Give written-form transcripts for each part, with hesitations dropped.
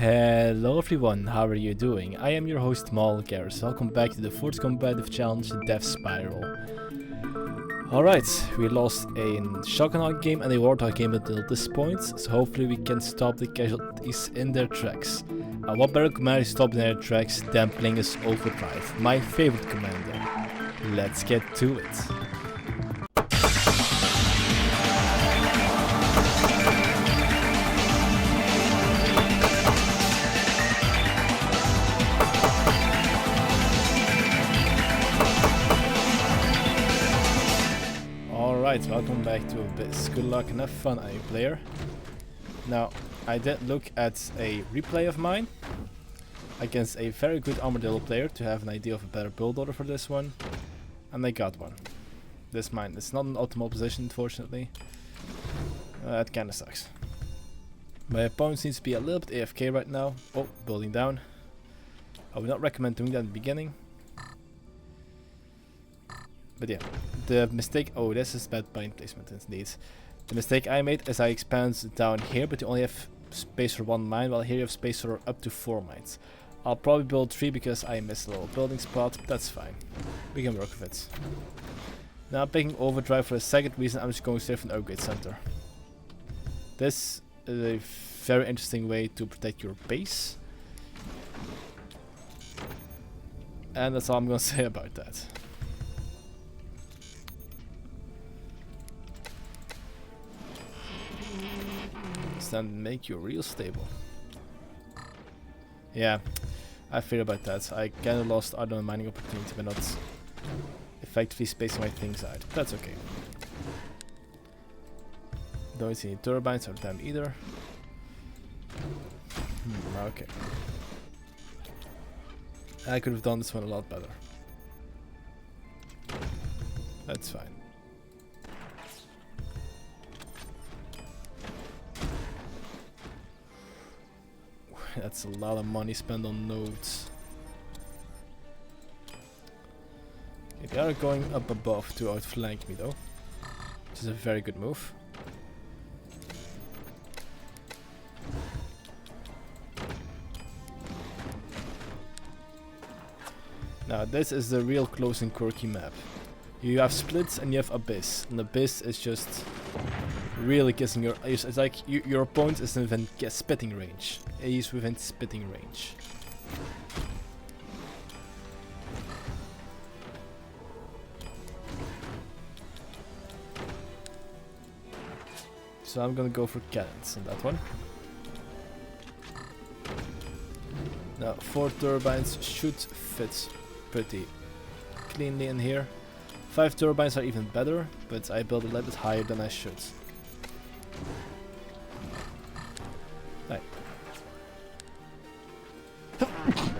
Hello everyone, how are you doing? I am your host Malgaris. Welcome back to the 4th competitive challenge, the Death Spiral. Alright, we lost a Shotgun game and a Warthog game until this point, so hopefully we can stop the casualties in their tracks. What better commander to stop in their tracks than playing as Overdrive, my favorite commander. Let's get to it. Alright, welcome back to Abyss. Good luck and have fun, are you player? Now, I did look at a replay of mine against a very good Armadillo player to have an idea of a better build order for this one, and I got one. This mine is not an optimal position, unfortunately. That kinda sucks. My opponent seems to be a little bit AFK right now. Oh, building down. I would not recommend doing that in the beginning. But yeah, the mistake, oh, this is bad bind placement indeed. The mistake I made is I expand down here, but you only have space for 1 mine, while here you have space for up to 4 mines. I'll probably build 3 because I missed a little building spot, but that's fine. We can work with it. Now I'm picking Overdrive for the second reason. I'm just going straight from the upgrade center. This is a very interesting way to protect your base. And that's all I'm gonna say about that. Then make you real stable. Yeah, I fear about that. I kinda lost out on a mining opportunity by not effectively spacing my things out. But that's okay. Don't see any turbines or them either. Okay. I could have done this one a lot better. That's fine. That's a lot of money spent on nodes. Okay, they are going up above to outflank me though, which is a very good move. Now this is the real close and quirky map. You have splits and you have Abyss, and Abyss is just really kissing your... It's like your opponent is within spitting range. He's within spitting range. So I'm gonna go for cannons on that one. Now 4 turbines should fit pretty cleanly in here. 5 turbines are even better, but I built a little bit higher than I should. Right.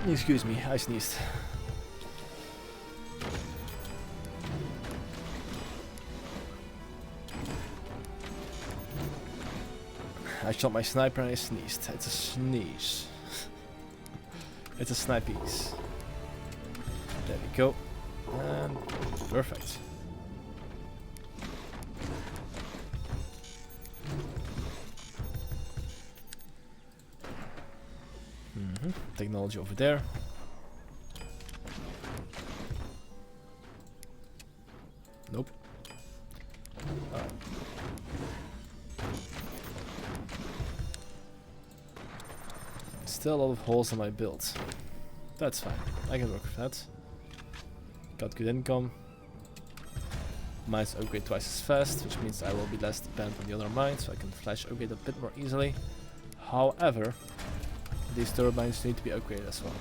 Excuse me, I sneezed. I shot my sniper and I sneezed. It's a sneeze. It's a snipeys. There we go. And perfect. Technology over there. Nope. Still a lot of holes in my build. That's fine. I can work with that. Got good income. Mines upgrade twice as fast, which means I will be less dependent on the other mines, so I can flash upgrade a bit more easily. However, these turbines need to be upgraded as well.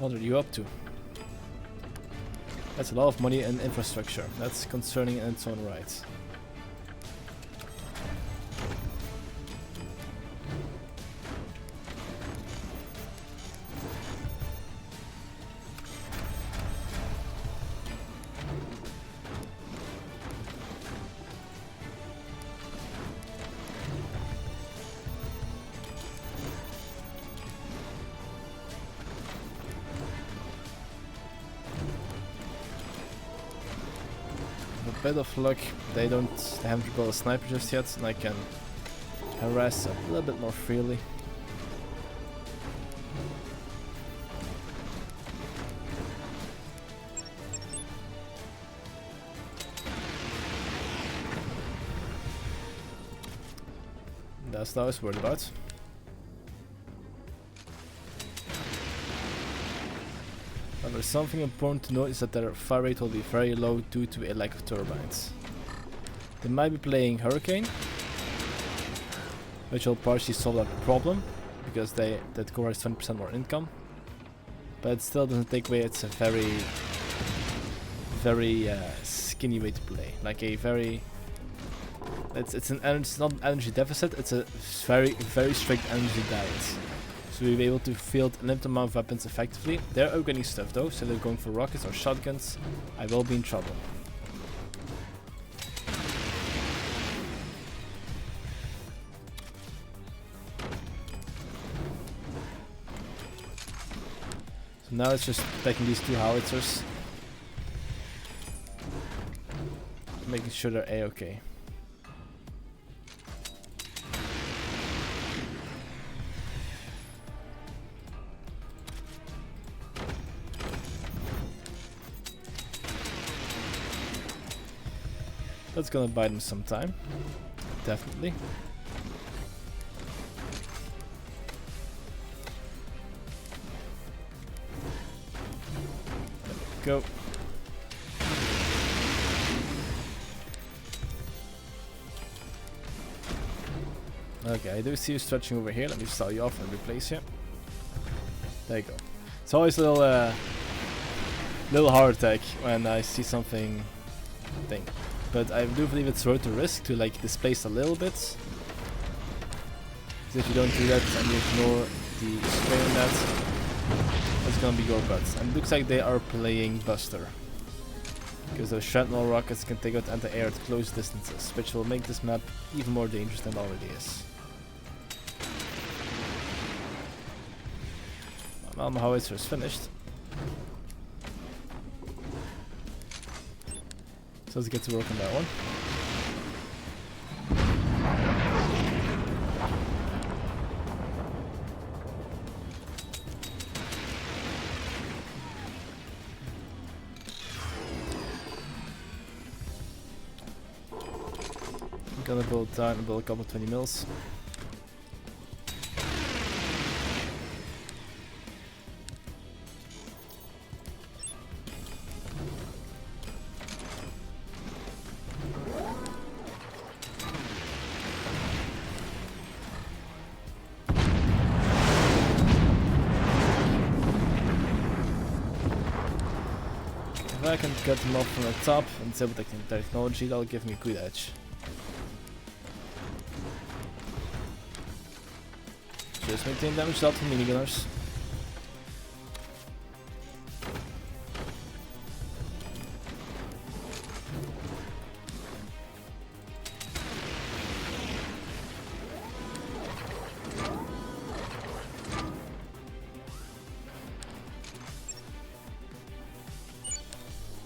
What are you up to? That's a lot of money and infrastructure. That's concerning in its own right. bit of luck, they haven't recalled a sniper just yet, and I can harass a little bit more freely. That's what I was worried about. However, something important to note is that their fire rate will be very low due to a lack of turbines. They might be playing Hurricane, which will partially solve that problem, because that core has 20% more income. But it still doesn't take away, it's a very skinny way to play. Like a very... It's not an energy deficit, it's a very strict energy diet. So we'll be able to field a limited amount of weapons effectively. They're upgrading stuff though, so they're going for rockets or shotguns. I will be in trouble. So now it's just attacking these two howitzers. Making sure they're A-okay. That's gonna buy them some time, definitely. There we go. Okay, I do see you stretching over here. Let me stall you off and replace you. There you go. It's always a little heart attack when I see something thing. But I do believe it's worth the risk to like displace a little bit. Because if you don't do that and you ignore the spray on that, it's gonna be your guts. And it looks like they are playing Buster. Because those shrapnel rockets can take out anti-air at close distances, which will make this map even more dangerous than it already is. Well, my howitzer is finished. So let's get to work on that one. I'm gonna build down and build a couple of 20 mils. If I can cut them off from the top and disable the technology, that'll give me a good edge. Just maintain damage out from minigunners.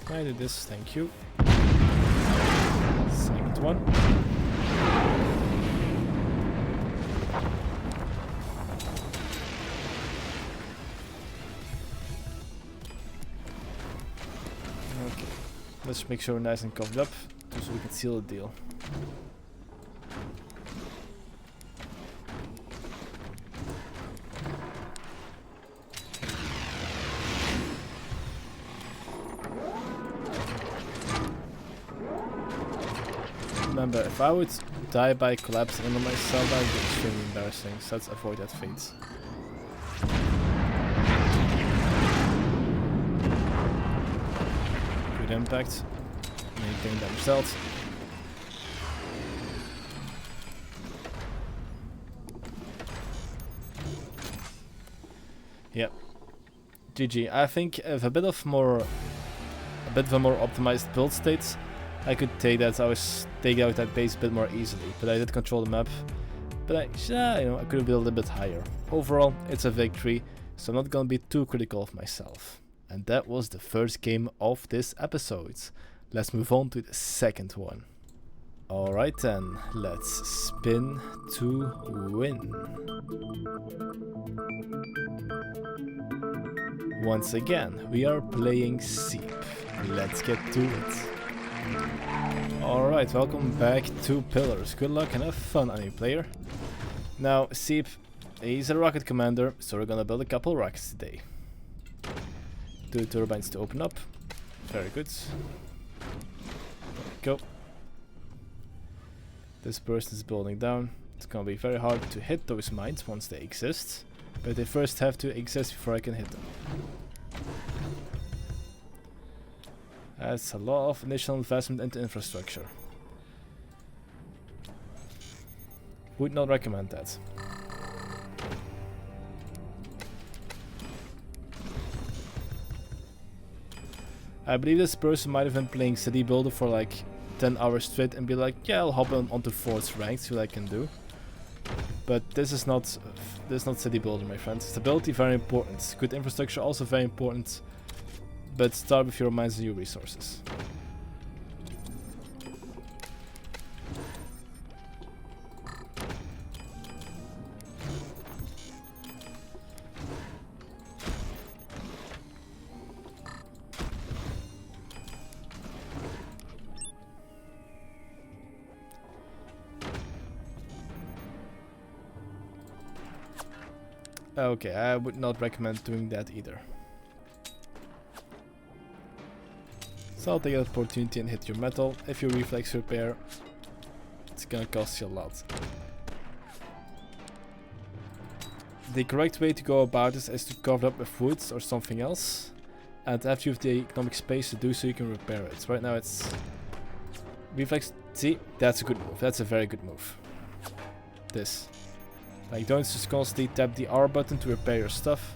Can I do this? Thank you. Second one. Okay. Let's make sure we're nice and covered up, so we can seal the deal. Remember, if I would die by collapsing under myself, that would be extremely embarrassing, so let's avoid that fate. Good impact. Maintain damage dealt. Yep. GG. I think if a bit of a more optimized build state, I could take out that base a bit more easily, but I did control the map. But I could have built a bit higher. Overall, it's a victory, so I'm not gonna be too critical of myself. And that was the first game of this episode. Let's move on to the second one. Alright then, let's spin to win. Once again, we are playing Seep. Let's get to it. Alright, welcome back to Pillars. Good luck and have fun, any player. Now, Seep, he's a rocket commander, so we're gonna build a couple rockets today. 2 turbines to open up. Very good. There we go. This person is building down. It's gonna be very hard to hit those mines once they exist, but they first have to exist before I can hit them. That's a lot of initial investment into infrastructure. Would not recommend that. I believe this person might have been playing City Builder for like 10 hours straight and be like, yeah, I'll hop onto 4th rank, see what I can do. But this is not City Builder, my friends. Stability very important. Good infrastructure also very important. But start with your mines and your resources. Okay, I would not recommend doing that either. So I'll take an opportunity and hit your metal. If you reflex repair, it's gonna cost you a lot. The correct way to go about this is to cover it up with woods or something else. And after you have the economic space to do so, you can repair it. Right now it's reflex. See, that's a good move. That's a very good move. This. Like, don't just constantly tap the R button to repair your stuff,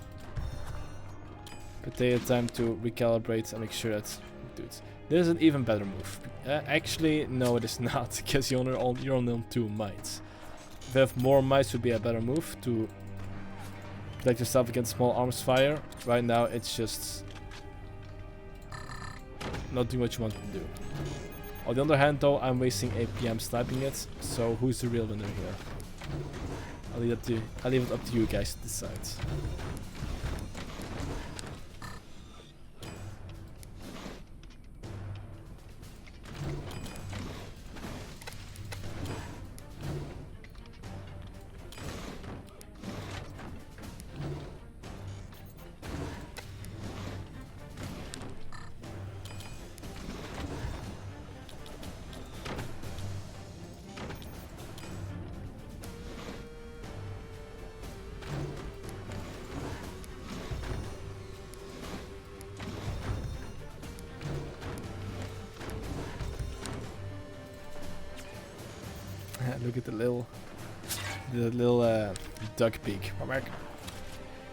but take the time to recalibrate and make sure that you do it. This is an even better move. Actually, no, it is not, because you're only on 2 mines. If you have more mines, would be a better move to protect yourself against small arms fire. Right now, it's just not doing what you want to do. On the other hand, though, I'm wasting APM sniping it, so who's the real winner here? I'll leave it up to you guys to decide. Look at the little duck beak.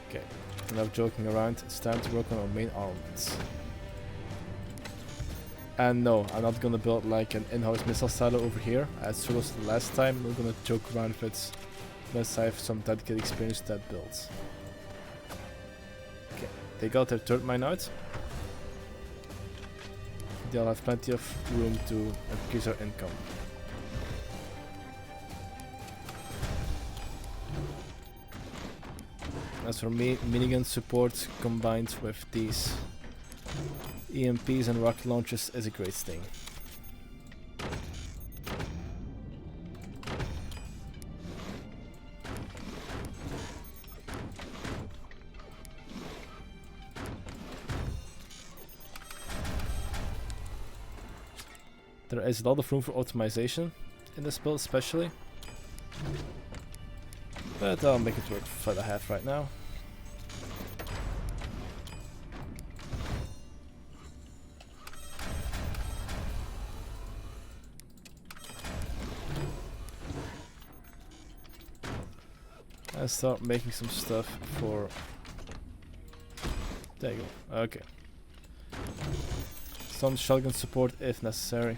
Okay, enough joking around. It's time to work on our main armaments. And no, I'm not gonna build like an in-house missile silo over here, as struggled the last time. I'm not gonna joke around with it unless I have some dedicated experience to that build. Okay, they got their 3rd mine out. They'll have plenty of room to increase our income. As for me, minigun support combined with these EMPs and rocket launchers is a great thing. There is a lot of room for optimization in this build especially, but I'll make it work for what I have right now. I start making some stuff for... There you go, okay. Some shotgun support if necessary.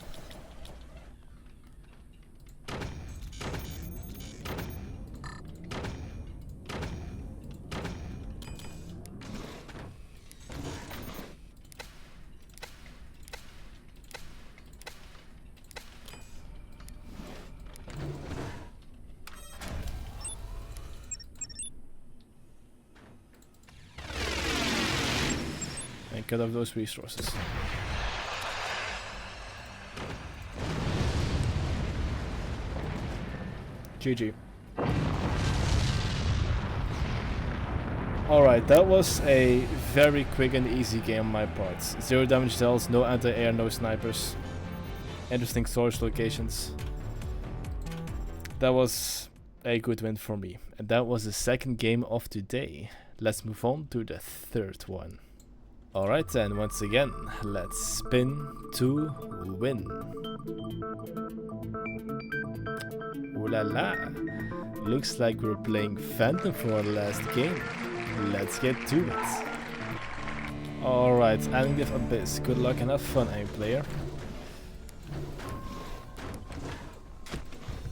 cut off those resources. GG. Alright, that was a very quick and easy game on my part. 0 damage dealt, no anti-air, no snipers. Interesting storage locations. That was a good win for me. And that was the second game of today. Let's move on to the third one. Alright then, once again, let's spin to win. Ooh la la. Looks like we're playing Phantom for our last game. Let's get to it. Alright, ending with Abyss. Good luck and have fun, aim player.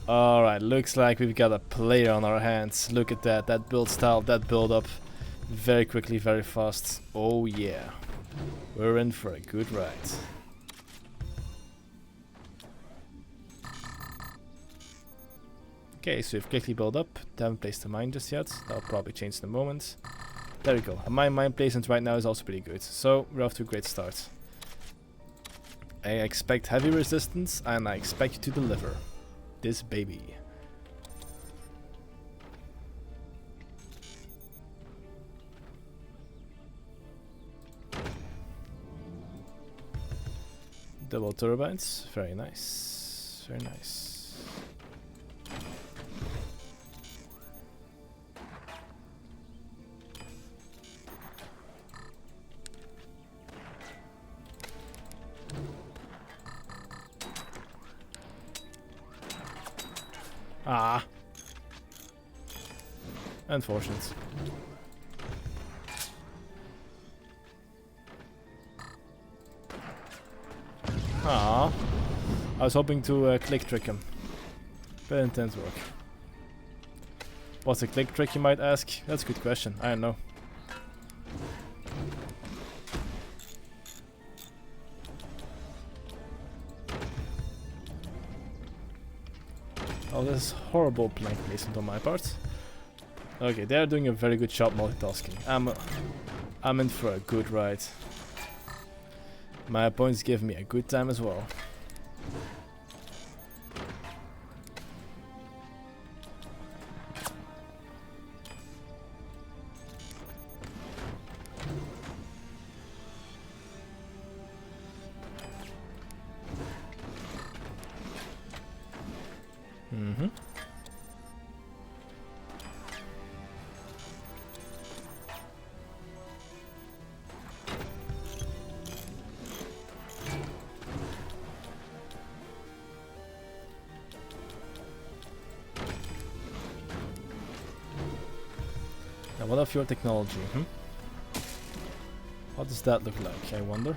Alright, looks like we've got a player on our hands. Look at that, that build style, that build up. Very quickly, very fast. Oh yeah. We're in for a good ride. Okay, so we've quickly built up. Haven't placed the mine just yet. That'll probably change in a moment. There we go. And my mine placement right now is also pretty good. So we're off to a great start. I expect heavy resistance and I expect you to deliver this baby. Double turbines. Very nice. Very nice. Ah. Unfortunate. Ah. I was hoping to click trick him. But it didn't work. What's a click trick, you might ask? That's a good question. I don't know. Oh, this is horrible plank placement on my part. Okay, they're doing a very good job multitasking. I'm in for a good ride. My opponents give me a good time as well. Now, what of your technology? What does that look like, I wonder?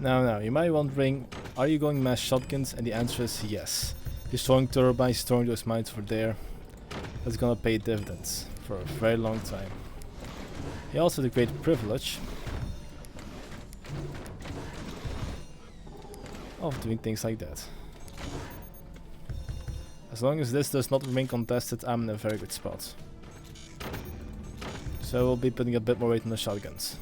Now, you might be wondering, are you going mass shotguns? And the answer is yes. Destroying turbines, destroying those mines over there, that's gonna pay dividends for a very long time. You also have the great privilege of doing things like that. As long as this does not remain contested, I'm in a very good spot. So we'll be putting a bit more weight on the shotguns.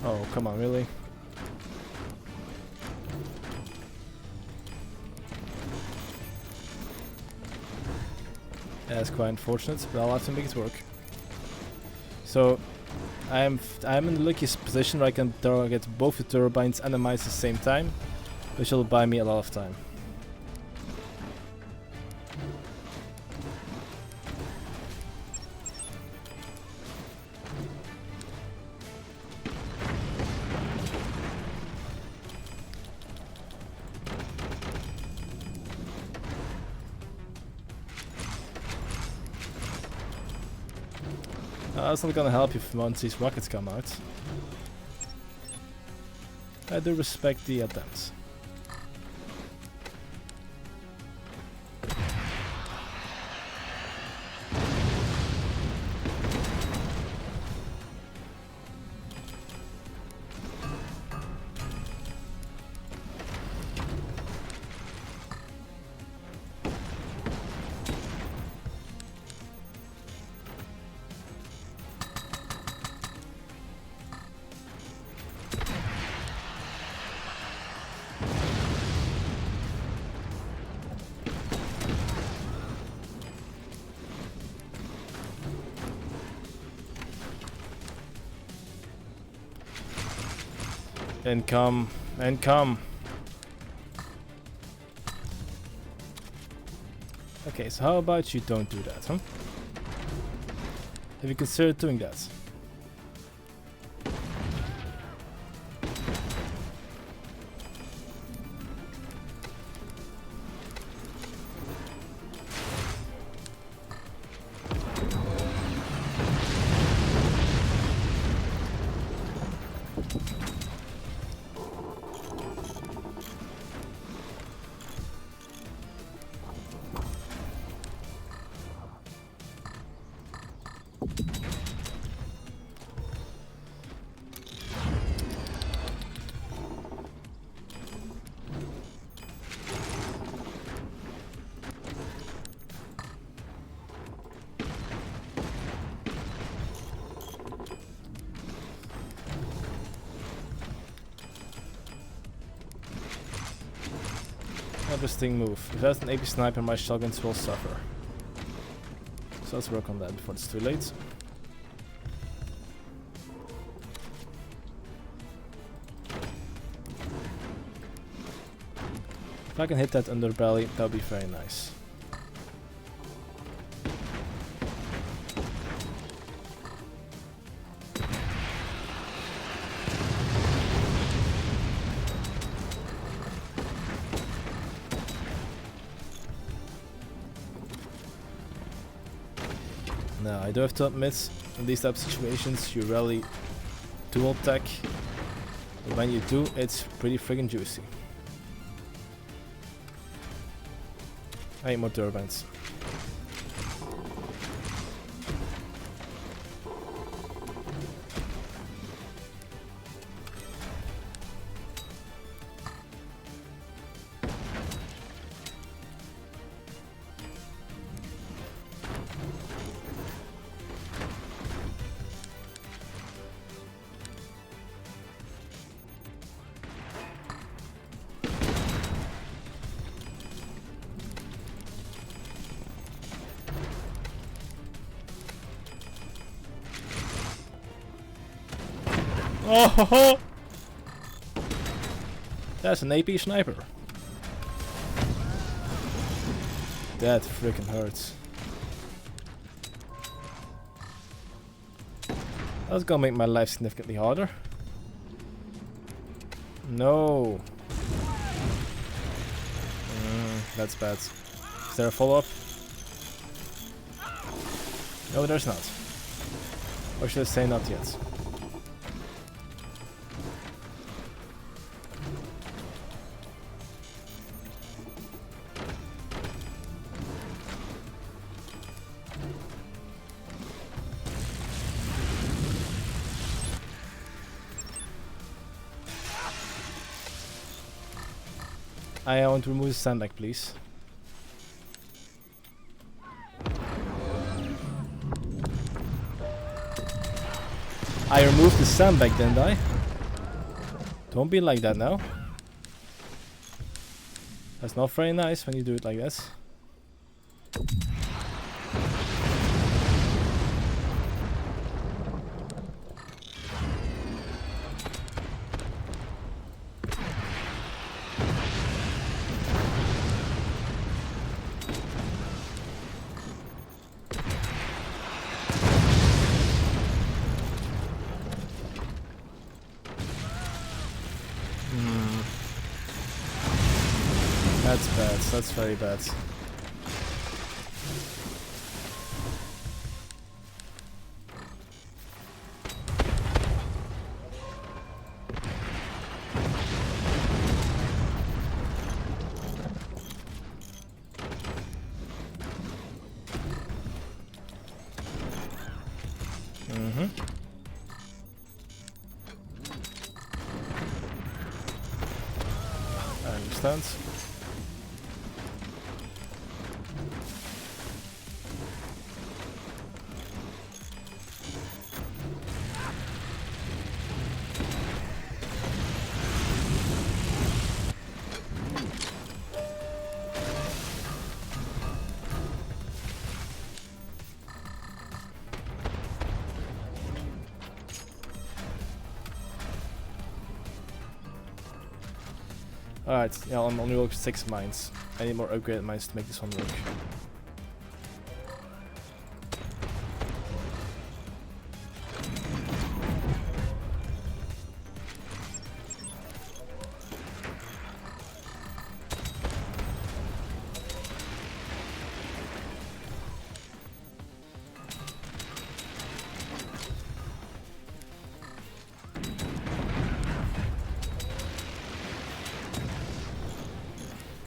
Oh, come on, really? Yeah, that's quite unfortunate, but I'll have to make it work. So, I'm in the luckiest position where I can target both the turbines and the mines at the same time, which will buy me a lot of time. Well, it's not gonna help you once these rockets come out. I do respect the attempts. And come, and come. Okay, so how about you don't do that, huh? Have you considered doing that? Have this thing move. If that's an AP sniper, my shotguns will suffer. So let's work on that before it's too late. If I can hit that underbelly, that would be very nice. Now, I do have to admit, in these type of situations, you rarely dual tech, but when you do, it's pretty friggin' juicy. I need more turbines. Oh ho ho! That's an AP sniper. That freaking hurts. That's gonna make my life significantly harder. No. That's bad. Is there a follow-up? No, there's not. Or should I say not yet? I want to remove the sandbag, please. I removed the sandbag, didn't I? Don't be like that now. That's not very nice when you do it like this. That's bad, that's very bad. Mm-hmm. I understand. Alright, yeah, I'm only working 6 mines. I need more upgraded mines to make this one work.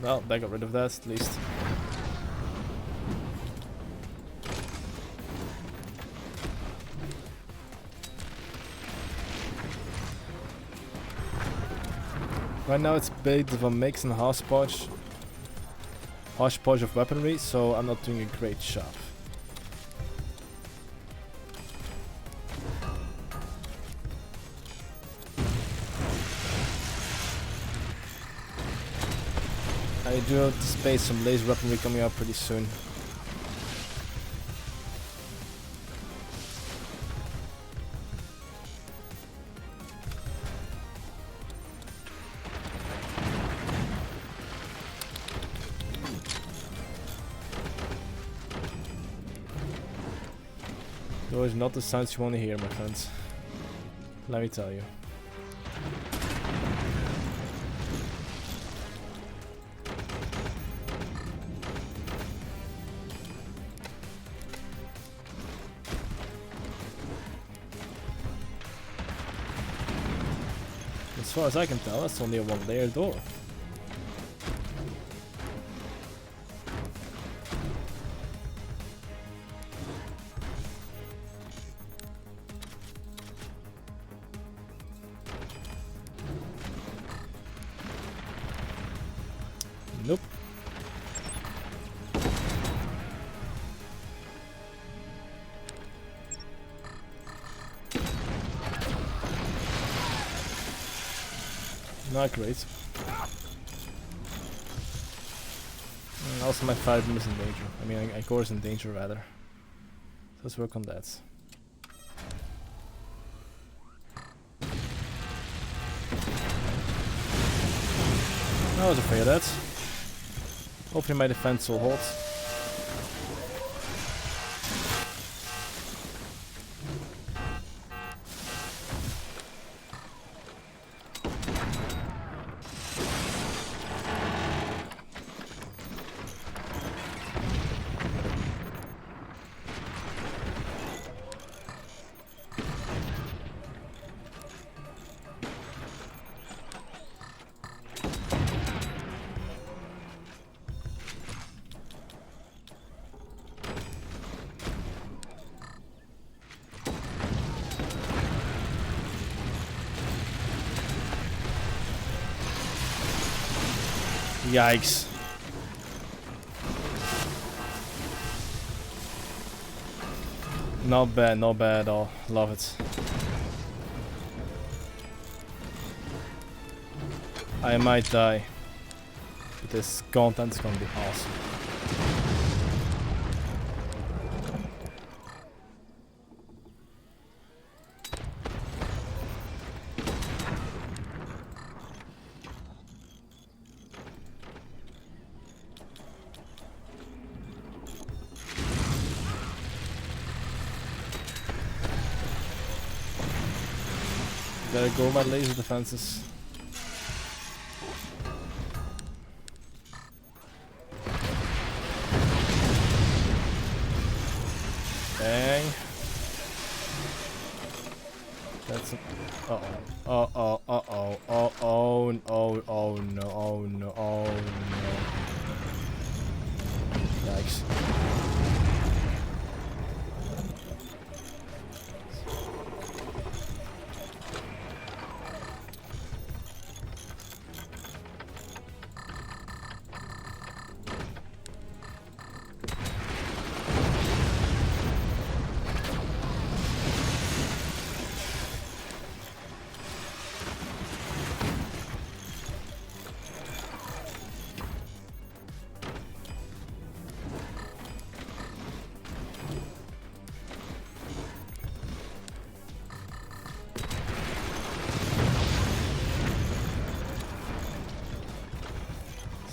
Well, I got rid of that at least. Right now it's a bit of a mix and hodgepodge of weaponry, so I'm not doing a great job. I do anticipate some laser weaponry coming out pretty soon. Those are not the sounds you want to hear, my friends. Let me tell you. As far as I can tell, that's only a 1-layer door. Nope. Not great. And also my fire beam is in danger. I mean, my core is in danger rather. So let's work on that. I was afraid of that. Hopefully my defense will hold. Yikes. Not bad at all. Love it. I might die, but this content is gonna be awesome. Gotta go my laser defenses. Bang. That's a, uh-oh, oh no, oh no. Yikes.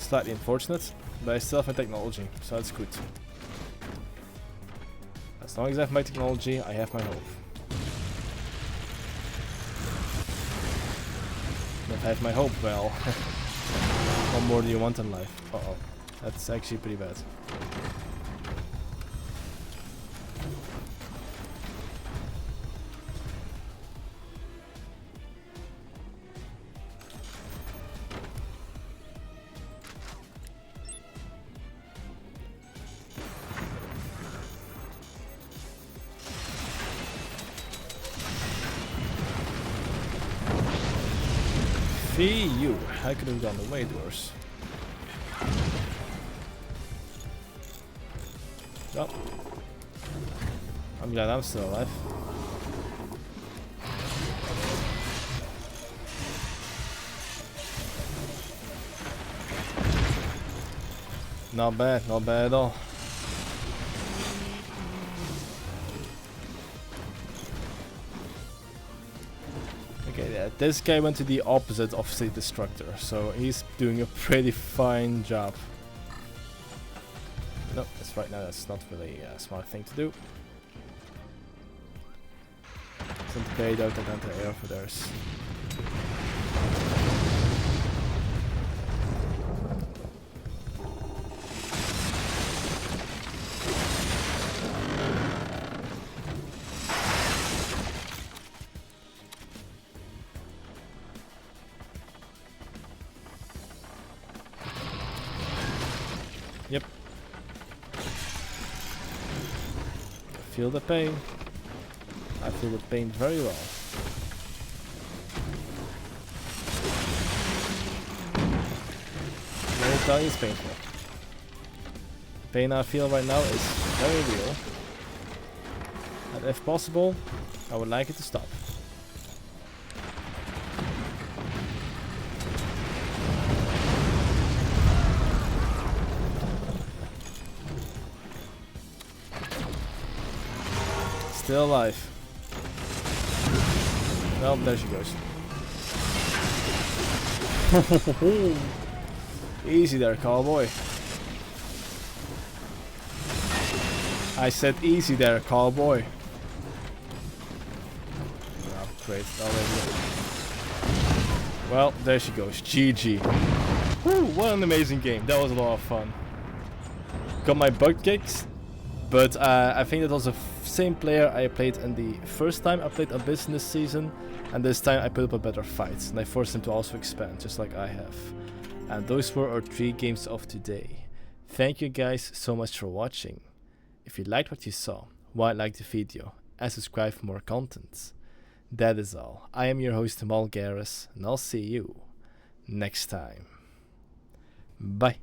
slightly unfortunate, but I still have my technology, so that's good. As long as I have my technology, I have my hope. If I have my hope, well, what more do you want in life? Uh-oh, that's actually pretty bad. You, I could have gone way worse. Oh. I'm glad I'm still alive. Not bad at all. Okay, yeah, this guy went to the opposite of State Destructor, so he's doing a pretty fine job. No, that's right now, that's not really a smart thing to do. Isn't paid out and anti-air for theirs. Yep. I feel the pain. I feel the pain very well. Let me tell you, it's painful. The pain I feel right now is very real. And if possible, I would like it to stop. Still alive. Well, there she goes. Easy there, cowboy. I said easy there, cowboy. Oh, great. Well, there she goes. GG. Woo, what an amazing game. That was a lot of fun. Got my butt kicked. But I think that was the same player I played in the first time I played Abyss this season, and this time I put up a better fight, and I forced him to also expand, just like I have. And those were our 3 games of today. Thank you guys so much for watching. If you liked what you saw, why like the video and subscribe for more content. That is all. I am your host Malgaris, and I'll see you next time. Bye.